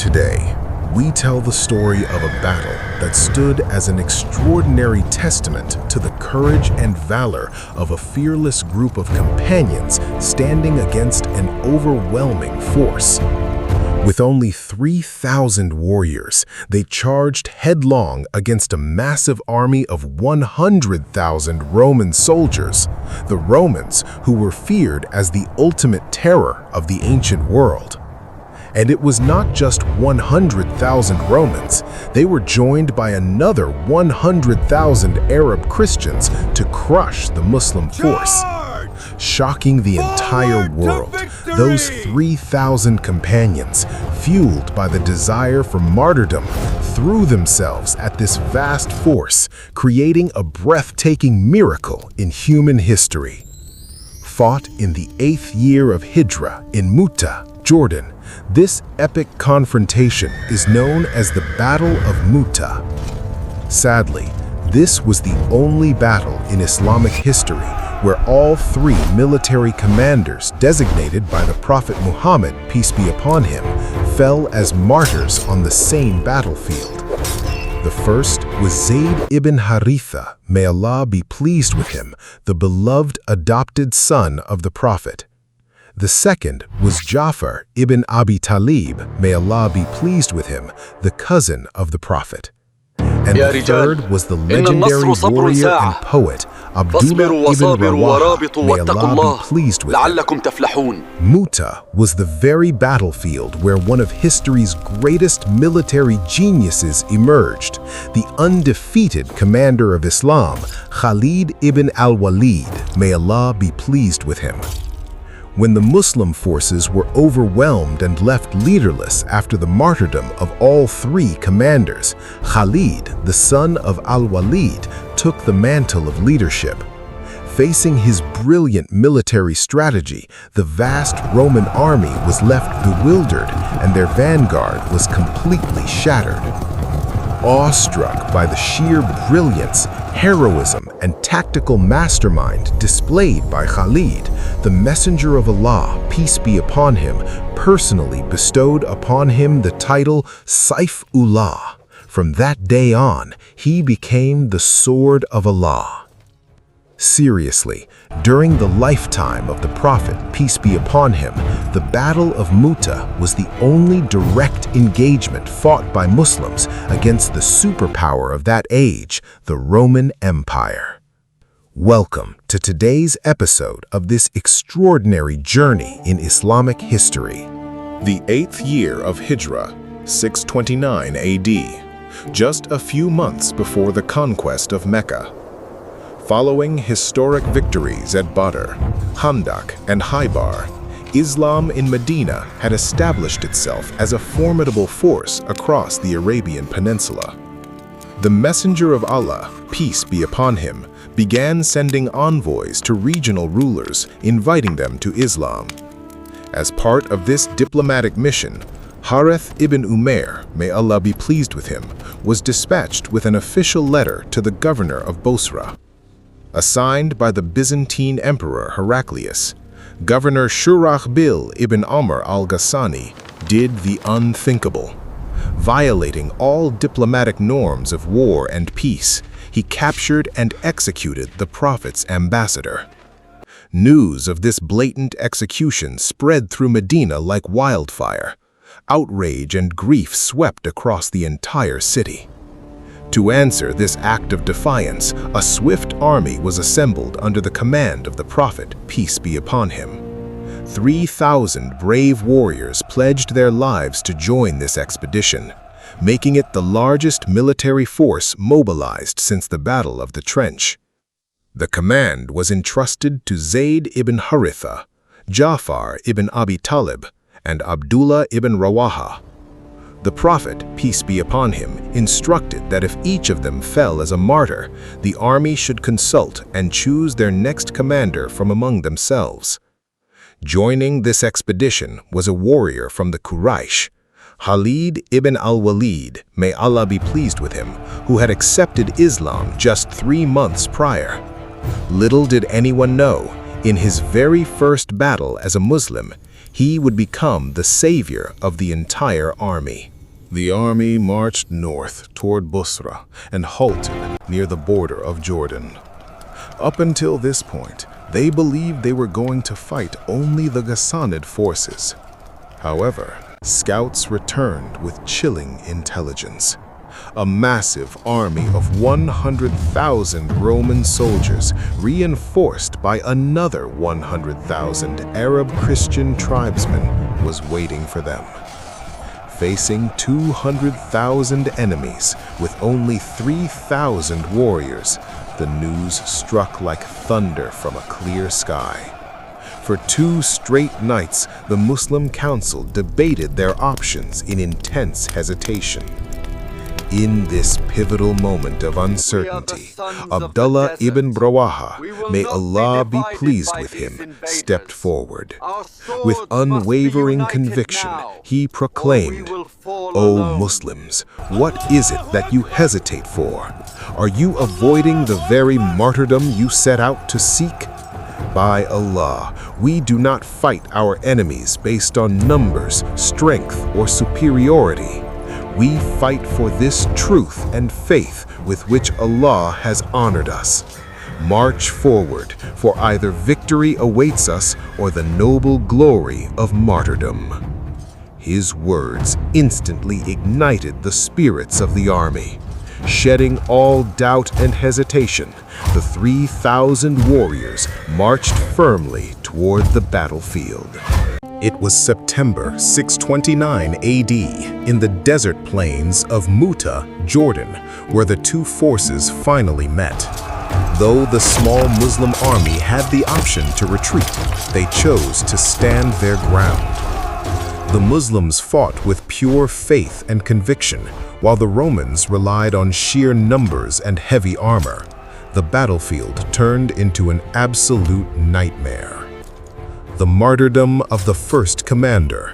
Today, we tell the story of a battle that stood as an extraordinary testament to the courage and valor of a fearless group of companions standing against an overwhelming force. With only 3,000 warriors, they charged headlong against a massive army of 100,000 Roman soldiers, the Romans who were feared as the ultimate terror of the ancient world. And it was not just 100,000 Romans, they were joined by another 100,000 Arab Christians to crush the Muslim force. Shocking the entire world, those 3,000 companions, fueled by the desire for martyrdom, threw themselves at this vast force, creating a breathtaking miracle in human history. Fought in the 8th year of Hijrah in Mutah, Jordan, this epic confrontation is known as the Battle of Mutah. Sadly, this was the only battle in Islamic history where all three military commanders designated by the Prophet Muhammad, peace be upon him, fell as martyrs on the same battlefield. The first was Zayd bin Haritha, may Allah be pleased with him, the beloved adopted son of the Prophet. The second was Ja'far ibn Abi Talib, may Allah be pleased with him, the cousin of the Prophet. And the third was the legendary warrior and poet Abdullah ibn Rawaha, may Allah be pleased with him. Mutah was the very battlefield where one of history's greatest military geniuses emerged, the undefeated commander of Islam, Khalid ibn Walid, may Allah be pleased with him. When the Muslim forces were overwhelmed and left leaderless after the martyrdom of all three commanders, Khalid, the son of Al-Walid, took the mantle of leadership. Facing his brilliant military strategy, the vast Roman army was left bewildered and their vanguard was completely shattered. Awestruck by the sheer brilliance, heroism, and tactical mastermind displayed by Khalid, the Messenger of Allah, peace be upon him, personally bestowed upon him the title Saifullah. From that day on, he became the Sword of Allah. Seriously, during the lifetime of the Prophet, peace be upon him, the Battle of Mutah was the only direct engagement fought by Muslims against the superpower of that age, the Roman Empire. Welcome to today's episode of this extraordinary journey in Islamic history. The 8th year of Hijrah, 629 AD, just a few months before the conquest of Mecca. Following historic victories at Badr, Khandaq, and Khaybar, Islam in Medina had established itself as a formidable force across the Arabian Peninsula. The Messenger of Allah, peace be upon him, began sending envoys to regional rulers, inviting them to Islam. As part of this diplomatic mission, Harith ibn Umair, may Allah be pleased with him, was dispatched with an official letter to the governor of Bosra. Assigned by the Byzantine Emperor Heraclius, Governor Shurahbil ibn Amr al-Ghassani did the unthinkable. Violating all diplomatic norms of war and peace, he captured and executed the Prophet's ambassador. News of this blatant execution spread through Medina like wildfire. Outrage and grief swept across the entire city. To answer this act of defiance, a swift army was assembled under the command of the Prophet, peace be upon him. 3,000 brave warriors pledged their lives to join this expedition, making it the largest military force mobilized since the Battle of the Trench. The command was entrusted to Zayd ibn Haritha, Ja'far ibn Abi Talib, and Abdullah ibn Rawaha. The Prophet, peace be upon him, instructed that if each of them fell as a martyr, the army should consult and choose their next commander from among themselves. Joining this expedition was a warrior from the Quraysh, Khalid ibn al-Walid, may Allah be pleased with him, who had accepted Islam just 3 months prior. Little did anyone know, in his very first battle as a Muslim, He would become the savior of the entire army. The army marched north toward Busra and halted near the border of Jordan. Up until this point, they believed they were going to fight only the Ghassanid forces. However, scouts returned with chilling intelligence. A massive army of 100,000 Roman soldiers, reinforced by another 100,000 Arab Christian tribesmen, was waiting for them. Facing 200,000 enemies with only 3,000 warriors, the news struck like thunder from a clear sky. For 2 straight nights, the Muslim Council debated their options in intense hesitation. In this pivotal moment of uncertainty, Abdullah ibn Rawaha, may Allah be pleased with him, stepped forward. With unwavering conviction, he proclaimed, "O Muslims, what is it that you hesitate for? Are you avoiding the very martyrdom you set out to seek? By Allah, we do not fight our enemies based on numbers, strength, or superiority. We fight for this truth and faith with which Allah has honored us. March forward, for either victory awaits us or the noble glory of martyrdom." His words instantly ignited the spirits of the army. Shedding all doubt and hesitation, the 3,000 warriors marched firmly toward the battlefield. It was September 629 AD in the desert plains of Mutah, Jordan, where the two forces finally met. Though the small Muslim army had the option to retreat, they chose to stand their ground. The Muslims fought with pure faith and conviction, while the Romans relied on sheer numbers and heavy armor. The battlefield turned into an absolute nightmare. The martyrdom of the first commander.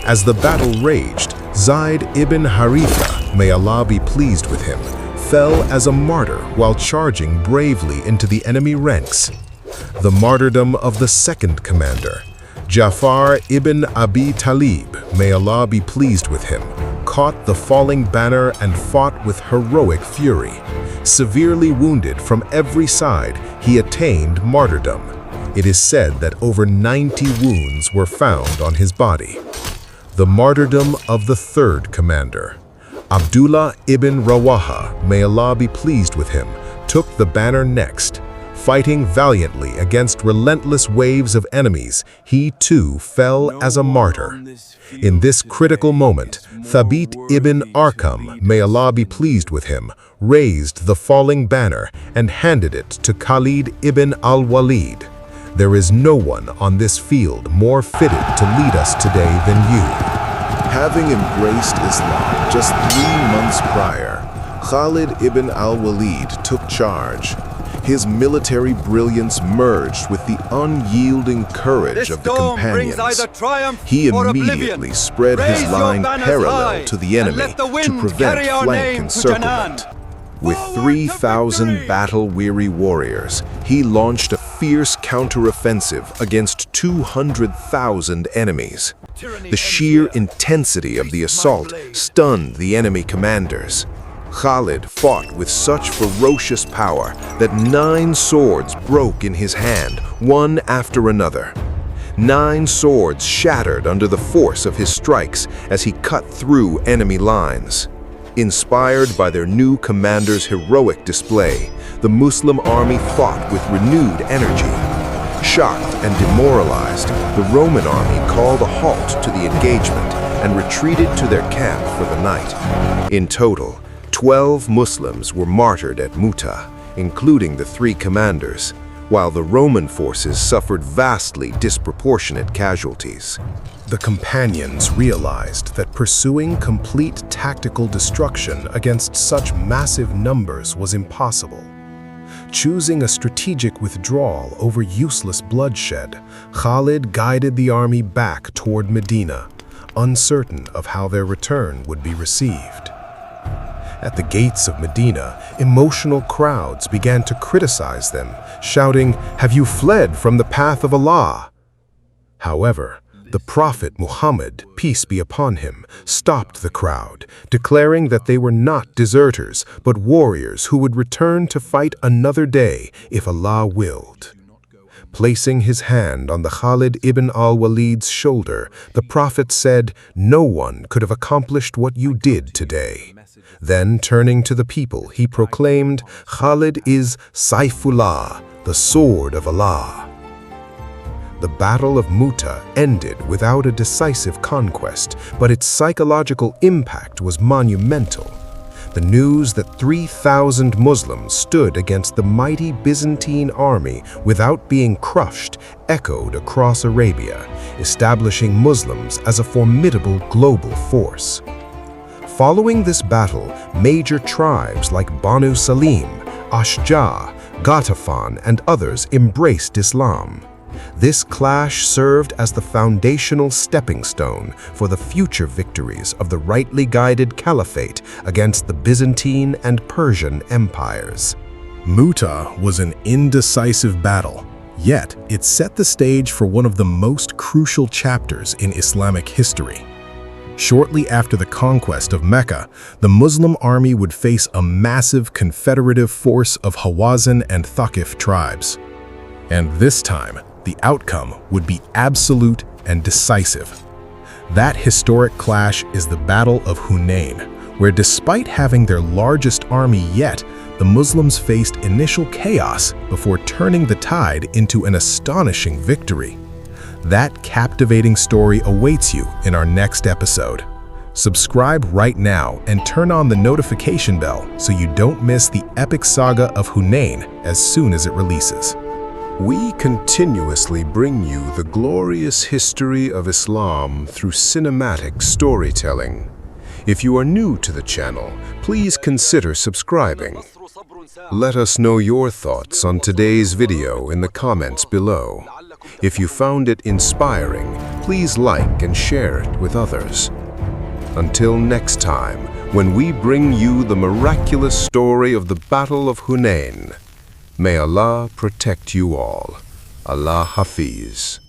As the battle raged, Zayd bin Haritha, may Allah be pleased with him, fell as a martyr while charging bravely into the enemy ranks. The martyrdom of the second commander. Ja'far ibn Abi Talib, may Allah be pleased with him, caught the falling banner and fought with heroic fury. Severely wounded from every side, he attained martyrdom. It is said that over 90 wounds were found on his body. The martyrdom of the third commander. Abdullah ibn Rawaha, may Allah be pleased with him, took the banner next. Fighting valiantly against relentless waves of enemies, he too fell as a martyr. In this critical moment, Thabit ibn Arqam, may Allah be pleased with him, raised the falling banner and handed it to Khalid ibn al-Walid. There is no one on this field more fitted to lead us today than you. Having embraced Islam just 3 months prior, Khalid ibn al-Walid took charge. His military brilliance merged with the unyielding courage of the companions. He immediately spread his line parallel to the enemy to prevent flank encirclement. With 3,000 battle-weary warriors, he launched a fierce counteroffensive against 200,000 enemies. The sheer intensity of the assault stunned the enemy commanders. Khalid fought with such ferocious power that 9 swords broke in his hand, one after another. 9 swords shattered under the force of his strikes as he cut through enemy lines. Inspired by their new commander's heroic display, the Muslim army fought with renewed energy. Shocked and demoralized, the Roman army called a halt to the engagement and retreated to their camp for the night. In total, 12 Muslims were martyred at Mutah, including the 3 commanders, while the Roman forces suffered vastly disproportionate casualties. The companions realized that pursuing complete tactical destruction against such massive numbers was impossible. Choosing a strategic withdrawal over useless bloodshed, Khalid guided the army back toward Medina, uncertain of how their return would be received. At the gates of Medina, emotional crowds began to criticize them, shouting, "Have you fled from the path of Allah?" However, The Prophet Muhammad, peace be upon him, stopped the crowd, declaring that they were not deserters, but warriors who would return to fight another day if Allah willed. Placing his hand on the Khalid ibn al-Walid's shoulder, the Prophet said, "No one could have accomplished what you did today." Then, turning to the people, he proclaimed, "Khalid is Saifullah, the sword of Allah." The Battle of Mutah ended without a decisive conquest, but its psychological impact was monumental. The news that 3,000 Muslims stood against the mighty Byzantine army without being crushed echoed across Arabia, establishing Muslims as a formidable global force. Following this battle, major tribes like Banu Salim, Ashja, Ghatafan, and others embraced Islam. This clash served as the foundational stepping stone for the future victories of the rightly guided caliphate against the Byzantine and Persian empires. Mutah was an indecisive battle, yet it set the stage for one of the most crucial chapters in Islamic history. Shortly after the conquest of Mecca, the Muslim army would face a massive confederative force of Hawazin and Thaqif tribes. And this time, the outcome would be absolute and decisive. That historic clash is the Battle of Hunayn, where despite having their largest army yet, the Muslims faced initial chaos before turning the tide into an astonishing victory. That captivating story awaits you in our next episode. Subscribe right now and turn on the notification bell so you don't miss the epic saga of Hunayn as soon as it releases. We continuously bring you the glorious history of Islam through cinematic storytelling. If you are new to the channel, please consider subscribing. Let us know your thoughts on today's video in the comments below. If you found it inspiring, please like and share it with others. Until next time, when we bring you the miraculous story of the Battle of Hunayn, may Allah protect you all. Allah Hafiz.